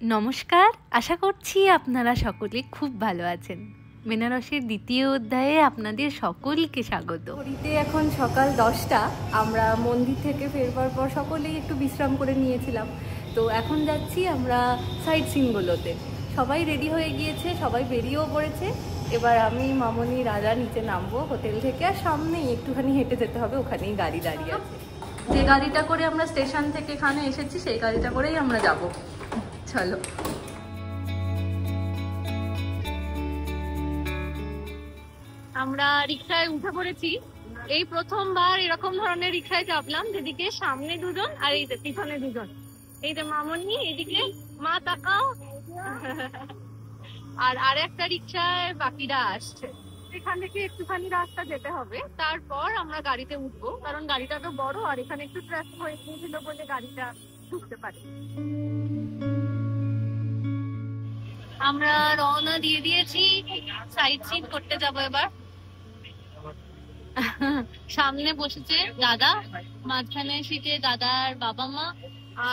নমস্কার, আশা করছি আপনারা সকলে খুব ভালো আছেন। বেনারসের দ্বিতীয় অধ্যায়ে আপনাদের সকলকে স্বাগত। ঘড়িতে এখন সকাল 10টা। আমরা মন্দির থেকে ফেরবার পর সকলেই একটু বিশ্রাম করে নিয়েছিলাম। তো এখন যাচ্ছি আমরা সাইট সিনগুলোতে। সবাই রেডি হয়ে গিয়েছে, সবাই বেরিয়েও পড়েছে। এবার আমি, মামনি, রাজা নিচে নামবো হোটেল থেকে, আর সামনেই একটুখানি হেঁটে যেতে হবে, ওখানেই গাড়ি দাঁড়িয়ে আছে। যে গাড়িটা করে আমরা স্টেশন থেকে এখানে এসেছি সেই গাড়িটা করেই আমরা যাব। চলো। আমরা রিক্সায় উঠে পড়েছি। এই প্রথমবার এরকম ধরনের রিক্সায় চাপলাম, যেদিকে সামনে দুজন আর এই পিছনে দুজন। এই যে মামনি, এদিকে মা তাকাও। আর একটা রিক্সায় বাকিরা আসছে। এখান থেকে একটুখানি রাস্তা যেতে হবে, তারপর আমরা গাড়িতে উঠবো, কারণ গাড়িটা তো বড় আর এখানে একটু ট্রাফিক হয়ে গিয়েছিল বলে গাড়িটা ঢুকতে পারে। আমরা রওনা দিয়ে দিয়েছি, সাইট সিন করতে যাবো এবার। সামনে বসেছে দাদা, মাঝখানে সিটে দাদার বাবা মা,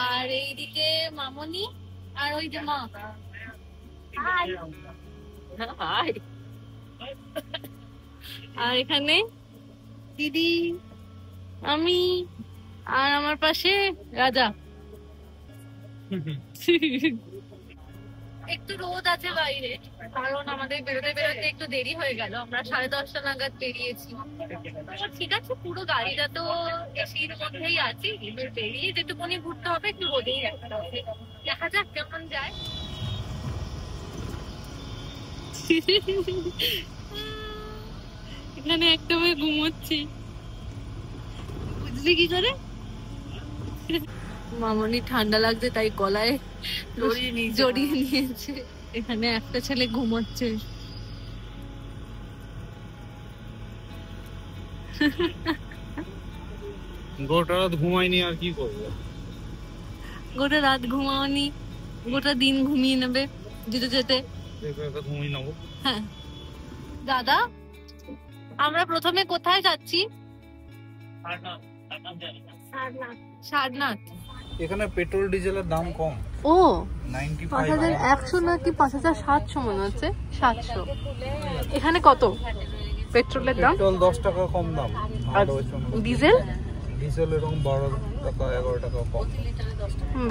আর এইদিকে মামনি, আর ওই যে মা। আর এখানে দিদি, আমি, আর আমার পাশে রাজা। একটু রোদ আছে বাইরে, কারণ আমাদের বেরোতে বেরোতে একটু দেরি হয়ে গেল। আমরা 10:30 নাগাদ বেরিয়েছি। ঠিক আছে, পুরো গাড়িটা তো এসির মধ্যেই আছি, বেরিয়ে যেটুকুনি ঘুরতে হবে একটু রোদেই রাখতে হবে। দেখা যাক কেমন যায়। এখানে একটা মেয়ে ঘুমোচ্ছি, বুঝলি কি করে? মামনি ঠান্ডা লাগছে তাই গলায় জড়িয়ে নিয়েছে। এখানে একটা ছেলে ঘুমোচ্ছে। গোটা রাত ঘুমাইনি, আর কি করবো? গোটা রাত ঘুমাওনি, গোটা দিন ঘুমিয়ে নেবে যেতে যেতে। ঘুমিয়ে নেবো। হ্যাঁ দাদা, আমরা প্রথমে কোথায় যাচ্ছি? সারনাথ। এখানে পেট্রোল ডিজেলের দাম কম। ও, 95,100 নাকি 5,700 মনে হচ্ছে। 700। এখানে কত পেট্রোলের দাম? পেট্রোল 10 টাকা কম দাম। আর ডিজেল? ডিজেল এরকম 12 টাকা 11 টাকা কম।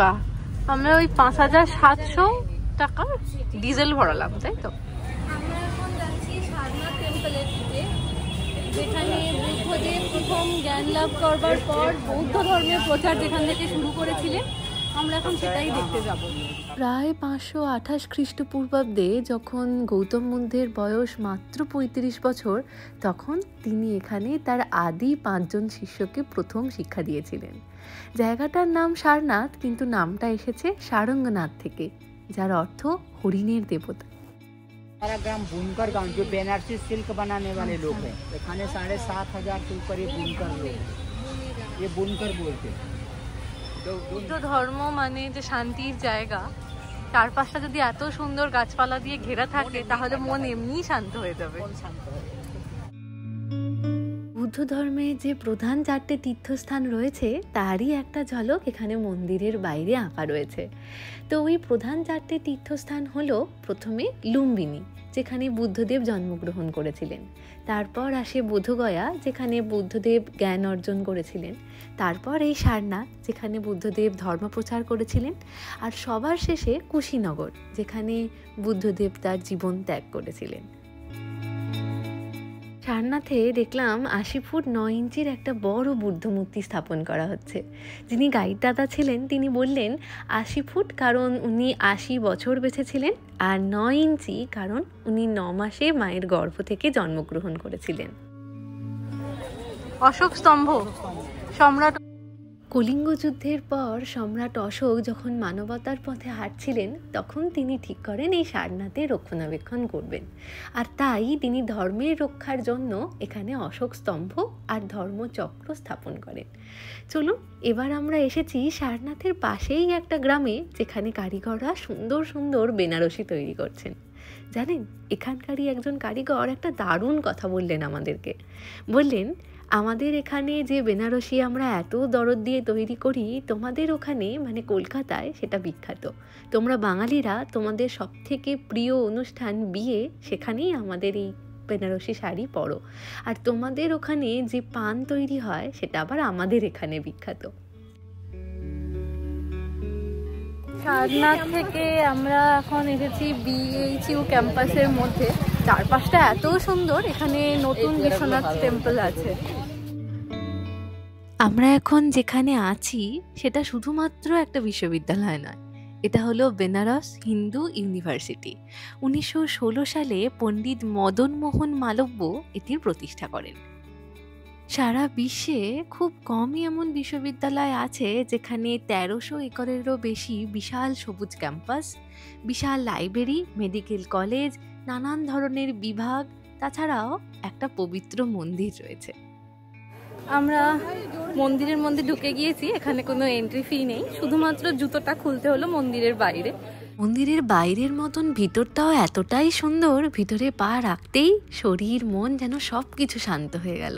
বাহ, আমরা ওই 5,700 টাকা ডিজেল ভরালাম, তাই তো? আমরা এখন যাচ্ছি সারনাথ টেম্পলের দিকে, যেখানে বুদ্ধদেব প্রথম জ্ঞান লাভ করবার পর বৌদ্ধ ধর্মের প্রচার যেখান থেকে শুরু করেছিলেন। আমরা এখন সেটাই দেখতে যাব। প্রায় 528 খ্রিস্টপূর্বাব্দে যখন গৌতম বুদ্ধের বয়স মাত্র 35 বছর, তখন তিনি এখানে তার আদি 5 জন শিষ্যকে প্রথম শিক্ষা দিয়েছিলেন। জায়গাটার নাম সারনাথ, কিন্তু নামটা এসেছে সারঙ্গনাথ থেকে, যার অর্থ হরিণের দেবতা। हमारा ग्राम बुनकर गांव, जो बनारसी सिल्क बनाने वाले लोग हैं, एखाने 7,500 के ऊपर ये बुनकर लोग हैं, ये बुनकर बोलते हैं। বৌদ্ধ ধর্ম মানে যে শান্তির জায়গা, চারপাশটা যদি এত সুন্দর গাছপালা দিয়ে ঘেরা থাকে তাহলে মন এমনিই শান্ত হয়ে যাবে। বুদ্ধ ধর্মে যে প্রধান 4টে তীর্থস্থান রয়েছে তারই একটা ঝলক এখানে মন্দিরের বাইরে আঁকা রয়েছে। তো ওই প্রধান 4টে তীর্থস্থান হলো, প্রথমে লুম্বিনী, যেখানে বুদ্ধদেব জন্মগ্রহণ করেছিলেন। তারপর আসে বোধগয়া, যেখানে বুদ্ধদেব জ্ঞান অর্জন করেছিলেন। তারপর এই সারনাথ, যেখানে বুদ্ধদেব ধর্মপ্রচার করেছিলেন। আর সবার শেষে কুশীনগর, যেখানে বুদ্ধদেব তার জীবন ত্যাগ করেছিলেন। সারনাথে দেখলাম 80 ফুট 9 ইঞ্চির একটা বড় বুদ্ধ মূর্তি স্থাপন করা হচ্ছে। যিনি গাইড দাদা ছিলেন তিনি বললেন 80 ফুট কারণ উনি 80 বছর বেঁচেছিলেন, আর 9 ইঞ্চি কারণ উনি 9 মাসে মায়ের গর্ভ থেকে জন্মগ্রহণ করেছিলেন। অশোক স্তম্ভ, সম্রাট। কলিঙ্গ যুদ্ধের পর সম্রাট অশোক যখন মানবতার পথে হাঁটছিলেন, তখন তিনি ঠিক করেন এই সারনাথে রক্ষণাবেক্ষণ করবেন। আর তাই তিনি ধর্মের রক্ষার জন্য এখানে অশোক স্তম্ভ আর ধর্মচক্র স্থাপন করেন। চলুন, এবার আমরা এসেছি সারনাথের পাশেই একটা গ্রামে, যেখানে কারিগররা সুন্দর সুন্দর বেনারসি তৈরি করছেন। জানেন, এখানকারই একজন কারিগর একটা দারুণ কথা বললেন আমাদেরকে। বললেন, আমাদের এখানে যে বেনারসি আমরা এত দরদ দিয়ে তৈরি করি, তোমাদের ওখানে মানে কলকাতায় সেটা বিখ্যাত। তোমরা বাঙালিরা তোমাদের সবথেকে প্রিয় অনুষ্ঠান বিয়ে, সেখানেই আমাদের এই বেনারসি শাড়ি পরো। আর তোমাদের ওখানে যে পান তৈরি হয় সেটা আবার আমাদের এখানে বিখ্যাত। সারনাথ থেকে আমরা এখন এসেছি BHU ক্যাম্পাসের মধ্যে। চারপাশটা এত সুন্দর, এখানে নতুন বিশ্বনাথ টেম্পল আছে। আমরা এখন যেখানে আছি সেটা শুধুমাত্র একটা বিশ্ববিদ্যালয় নয়, এটা হলো বেনারস হিন্দু ইউনিভার্সিটি। 1916 সালে পণ্ডিত মদন মোহন মালব্য এটির প্রতিষ্ঠা করেন। সারা বিশ্বে খুব কমই এমন বিশ্ববিদ্যালয় আছে যেখানে 1300 একরেরও বেশি বিশাল সবুজ ক্যাম্পাস, বিশাল লাইব্রেরি, মেডিকেল কলেজ, নানান ধরনের বিভাগ, তাছাড়াও একটা পবিত্র মন্দির রয়েছে। আমরা মন্দিরের মধ্যে ঢুকে গিয়েছি। এখানে কোনো এন্ট্রি ফি নেই, শুধুমাত্র জুতোটা খুলতে হলো মন্দিরের বাইরে। মন্দিরের বাইরের মতন ভিতরটাও এতটাই সুন্দর, ভিতরে পা রাখতেই শরীর মন যেন সব কিছু শান্ত হয়ে গেল।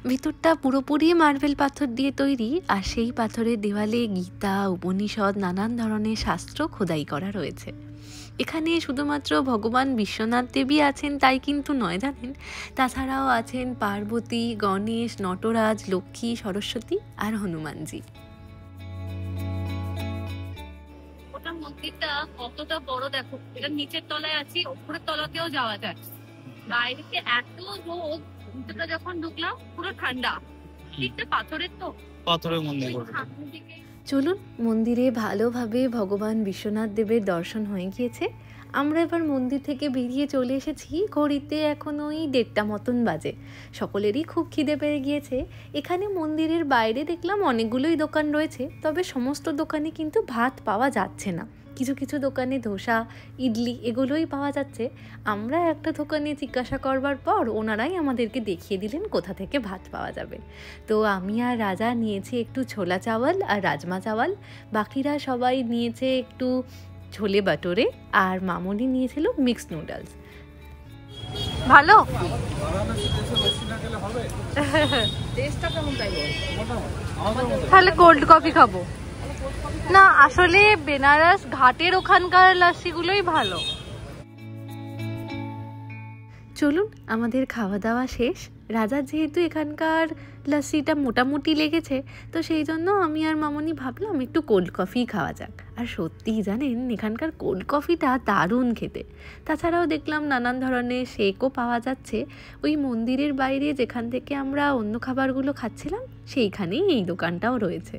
ভিতরটা পুরোপুরি মার্বেল পাথর দিয়ে তৈরি, আর সেই পাথরের দেওয়ালে গীতা, উপনিষদ, নানান ধরনের শাস্ত্র খোদাই করা রয়েছে। এখানে শুধুমাত্র ভগবান বিশ্বনাথ দেবী আছেন তাই কিন্তু নয় জানেন, তাছাড়াও আছেন পার্বতী, গণেশ, নটরাজ, লক্ষ্মী, সরস্বতী আর হনুমানজি। মন্দিরটা কতটা বড় দেখো, এটা নিচের তলায় আছি, উপরের তলাতেও যাওয়া যায়। বাইরে এত রোদ, ভিতরটা যখন ঢুকলাম পুরো ঠান্ডা। ঠিকটা পাথরের, তো পাথরের মন্দির। চলুন, মন্দিরে ভালোভাবে ভগবান বিশ্বনাথ দেবের দর্শন হয়ে গিয়েছে। আমরা এবার মন্দির থেকে বেরিয়ে চলে এসেছি। ঘড়িতে এখন ওই 1:30 মতন বাজে। সকলেরই খুব খিদে পেয়ে গিয়েছে। এখানে মন্দিরের বাইরে দেখলাম অনেকগুলোই দোকান রয়েছে, তবে সমস্ত দোকানে কিন্তু ভাত পাওয়া যাচ্ছে না। কিছু কিছু দোকানে ধোসা, ইডলি এগুলোই পাওয়া যাচ্ছে। আমরা একটা দোকানে জিজ্ঞাসা করবার পর ওনারাই আমাদেরকে দেখিয়ে দিলেন কোথা থেকে ভাত পাওয়া যাবে। তো আমি আর রাজা নিয়েছি একটু ছোলা চাওয়াল আর রাজমা চাওয়াল, বাকিরা সবাই নিয়েছে একটু ছোলে বাটোরে, আর মামনি নিয়েছিল মিক্সড নুডলস। ভালো তাহলে কোল্ড কফি খাবো না। আসলে বেনারস ঘাটের ওখানকার লাস্সিগুলোই ভালো। চলুন, আমাদের খাওয়া দাওয়া শেষ। রাজা যেহেতু এখানকার লাস্সিটা মোটামুটি লেগেছে, তো সেই জন্য আমি আর মামনি ভাবলাম একটু কোল্ড কফি খাওয়া যাক। আর সত্যিই জানেন, এখানকার কোল্ড কফিটা দারুণ খেতে। তাছাড়াও দেখলাম নানান ধরনের শেকও পাওয়া যাচ্ছে। ওই মন্দিরের বাইরে যেখান থেকে আমরা অন্য খাবারগুলো খাচ্ছিলাম, সেইখানেই এই দোকানটাও রয়েছে।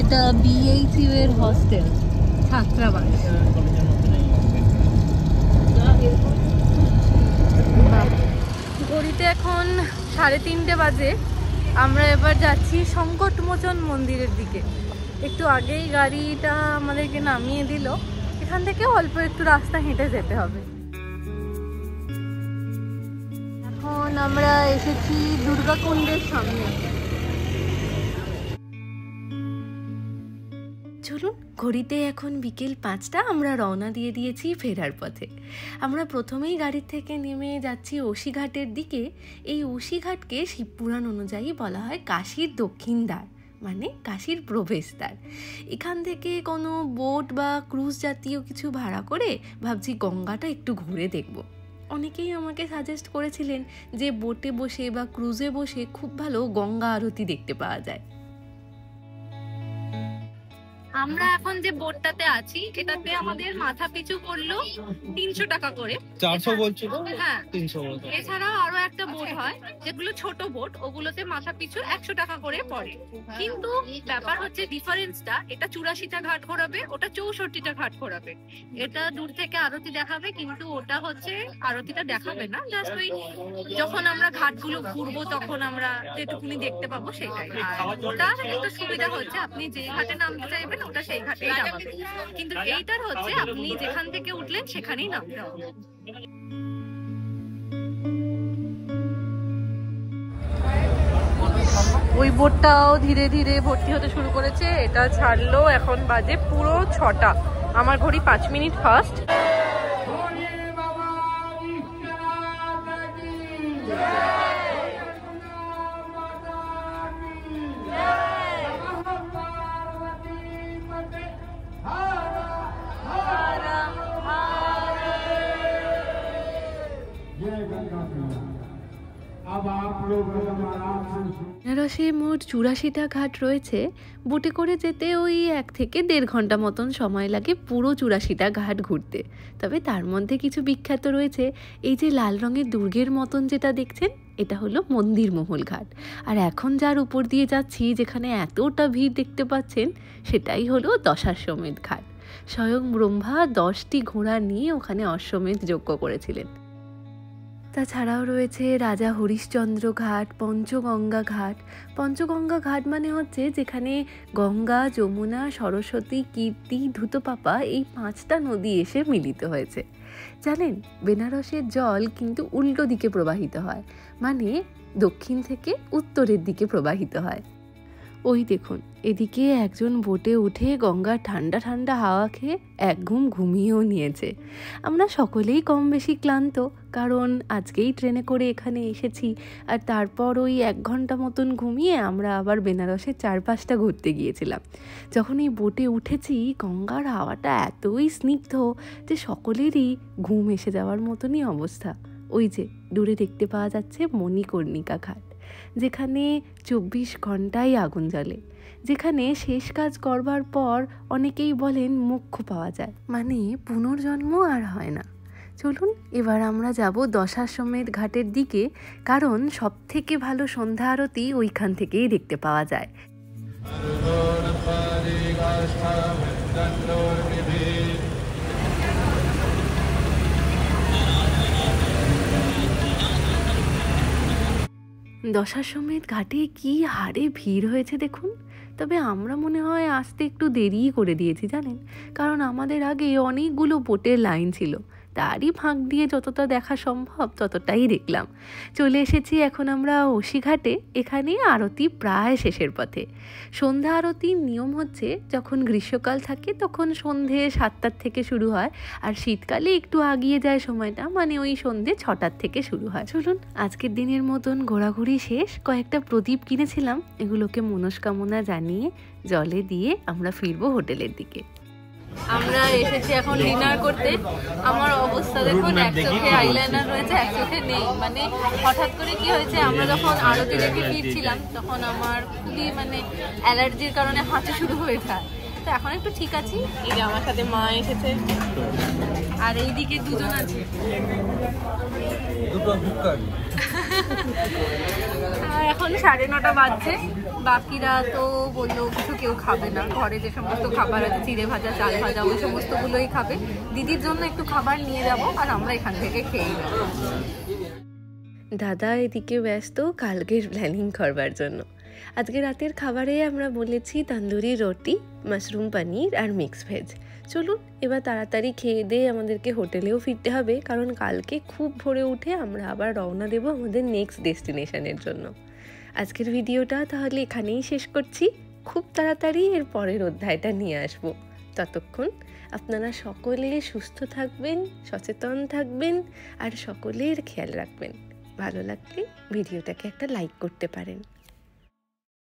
এটা BHU এর হস্টেল, ছাত্রাবাস। ঘড়িতে এখন 3:30 বাজে। আমরা এবার যাচ্ছি সংকটমোচন মন্দিরের দিকে। একটু আগেই গাড়িটা আমাদেরকে নামিয়ে দিল। এখান থেকে অল্প একটু রাস্তা হেঁটে যেতে হবে। এখন আমরা এসেছি দুর্গাকুণ্ডের সামনে। চলুন, ঘড়িতে এখন বিকেল 5টা। আমরা রওনা দিয়ে দিয়েছি ফেরার পথে। আমরা প্রথমেই গাড়ির থেকে নেমে যাচ্ছি ওশিঘাটের দিকে। এই ওশিঘাটকে শিবপুরাণ অনুযায়ী বলা হয় কাশীর দক্ষিণ দ্বার, মানে কাশীর প্রবেশদ্বার। এখান থেকে কোনো বোট বা ক্রুজ জাতীয় কিছু ভাড়া করে ভাবছি গঙ্গাটা একটু ঘুরে দেখব। অনেকেই আমাকে সাজেস্ট করেছিলেন যে বোটে বসে বা ক্রুজে বসে খুব ভালো গঙ্গা আরতি দেখতে পাওয়া যায়। আমরা এখন যে বোটটাতে আছি, এটাতে আমাদের মাথা পিছু পড়লো 300 টাকা করে। 400 বলছিল, হ্যাঁ 300 বলছিল। এছাড়াও আরো একটা বোট হয় যেগুলো ছোট বোট, ওগুলোতে মাথা পিছু 100 টাকা করে পড়ে। কিন্তু ব্যাপার হচ্ছে ডিফারেন্সটা, এটা 84টা ঘাট ঘোরাবে, ওটা 64টা ঘাট ঘোরাবে। এটা দূর থেকে আরতি দেখাবে, কিন্তু ওটা হচ্ছে আরতিটা দেখাবে না, জাস্ট ওই যখন আমরা ঘাটগুলো ঘুরবো তখন আমরা যেটুকুনি দেখতে পাবো সেটাই। আর ওটার একটা সুবিধা হচ্ছে আপনি যে ঘাটে নামতে চাইবেন ওটা সেই ঘাটেই নামাবে, কিন্তু এইটার হচ্ছে আপনি যেখান থেকে উঠলেন সেখানেই নামতে হবে। ওই বোটটাও ধীরে ধীরে ভর্তি হতে শুরু করেছে। এটা ছাড়লো, এখন বাজে পুরো 6টা। আমার ঘড়ি 5 মিনিট ফাস্ট। বেনারসে মোট 84টা ঘাট রয়েছে। বোটে করে যেতে ওই 1 থেকে 1.5 ঘন্টা মতন সময় লাগে পুরো 84টা ঘাট ঘুরতে। তবে তার মধ্যে কিছু বিখ্যাত রয়েছে। এই যে লাল রঙের দুর্গের মতন যেটা দেখছেন, এটা হলো মন্দির মহল ঘাট। আর এখন যার উপর দিয়ে যাচ্ছি, যেখানে এতটা ভিড় দেখতে পাচ্ছেন, সেটাই হলো দশাশ্বমেধ ঘাট। স্বয়ং ব্রহ্মা 10টি ঘোড়া নিয়ে ওখানে অশ্বমেধ যজ্ঞ করেছিলেন। তাছাড়াও রয়েছে রাজা হরিশ্চন্দ্র ঘাট, পঞ্চগঙ্গা ঘাট। পঞ্চগঙ্গা ঘাট মানে হচ্ছে যেখানে গঙ্গা, যমুনা, সরস্বতী, কীর্তি, ধূতপাপা এই 5টা নদী এসে মিলিত হয়েছে। জানেন, বেনারসের জল কিন্তু উল্টো দিকে প্রবাহিত হয়, মানে দক্ষিণ থেকে উত্তরের দিকে প্রবাহিত হয়। ওই দেখুন, এদিকে একজন বোটে উঠে গঙ্গার ঠান্ডা ঠান্ডা হাওয়া খেয়ে এক ঘুম ঘুমিয়েও নিয়েছে। আমরা সকলেই কম বেশি ক্লান্ত, কারণ আজকেই ট্রেনে করে এখানে এসেছি। আর তারপর ওই 1 ঘন্টা মতন ঘুমিয়ে আমরা আবার বেনারসের 4-5টা ঘুরতে গিয়েছিলাম। যখন এই বোটে উঠেছি, গঙ্গার হাওয়াটা এতই স্নিগ্ধ যে সকলেরই ঘুম এসে যাওয়ার মতনই অবস্থা। ওই যে দূরে দেখতে পাওয়া যাচ্ছে মণিকর্ণিকা ঘাট, যেখানে 24 ঘন্টাই আগুন জ্বলে, যেখানে শেষ কাজ করবার পর অনেকেই বলেন মোক্ষ পাওয়া যায়, মানে পুনর্জন্ম আর হয় না। চলুন এবার আমরা যাব দশাশ্বমেধ ঘাটের দিকে, কারণ সব থেকে ভালো সন্ধ্যা আরতি ওইখান থেকেই দেখতে পাওয়া যায়। দশাশ্বমেধ ঘাটে কি হারে ভিড় হয়েছে দেখুন। তবে আমরা মনে হয় আসতে একটু দেরিই করে দিয়েছি জানেন, কারণ আমাদের আগে অনেকগুলো বোটের লাইন ছিল। তারই ফাঁক দিয়ে যতটা দেখা সম্ভব ততটাই দেখলাম। চলে এসেছি এখন আমরা অসিঘাটে। এখানে আরতি প্রায় শেষের পথে। সন্ধ্যা আরতির নিয়ম হচ্ছে, যখন গ্রীষ্মকাল থাকে তখন সন্ধে 7টার থেকে শুরু হয়, আর শীতকালে একটু আগিয়ে যায় সময়টা, মানে ওই সন্ধে 6টার থেকে শুরু হয়। চলুন আজকের দিনের মতন ঘোরাঘুরি শেষ। কয়েকটা প্রদীপ কিনেছিলাম, এগুলোকে মনস্কামনা জানিয়ে জলে দিয়ে আমরা ফিরবো হোটেলের দিকে। আমরা এসেছি এখন ডিনার করতে। আমার অবস্থা দেখুন, এক চোখে আইলাইনার রয়েছে, এক চোখে নেই। মানে হঠাৎ করে কি হয়েছে, আমরা যখন আরতি দেখে ফিরছিলাম তখন আমার খুবই অ্যালার্জির কারণে হাঁচি শুরু হয়ে যায়। তো এখন একটু ঠিক আছি। এই যে আমার সাথে মা এসেছে, আর এইদিকে দুজন আছে। আর এখন 9:30 বাজছে। বাকিরা তো বললো কিছু কেউ খাবে না, ঘরে যে সমস্ত খাবার আছে, চিড়ে ভাজা, চাল ভাজা, ওই সমস্তগুলোই খাবে। দিদির জন্য একটু খাবার নিয়ে যাব, আর আমরা এখান থেকে খেয়ে নেব। দাদা এদিকে ব্যস্ত কালকের প্ল্যানিং করবার জন্য। আজকে রাতের খাবারে আমরা বলেছি তন্দুরি রুটি, মাশরুম পনির আর মিক্স ভেজ। চলুন এবার তাড়াতাড়ি খেয়ে দিয়ে আমাদেরকে হোটেলেও ফিরতে হবে, কারণ কালকে খুব ভোরে উঠে আমরা আবার রওনা দেব আমাদের নেক্সট ডেস্টিনেশনের জন্য। আজকের ভিডিওটা তাহলে এখানেই শেষ করছি। খুব তাড়াতাড়ি এর পরের অধ্যায়টা নিয়ে আসব। ততক্ষণ আপনারা সকলে সুস্থ থাকবেন, সচেতন থাকবেন, আর সকলের খেয়াল রাখবেন। ভালো লাগলে ভিডিওটাকে একটা লাইক করতে পারেন।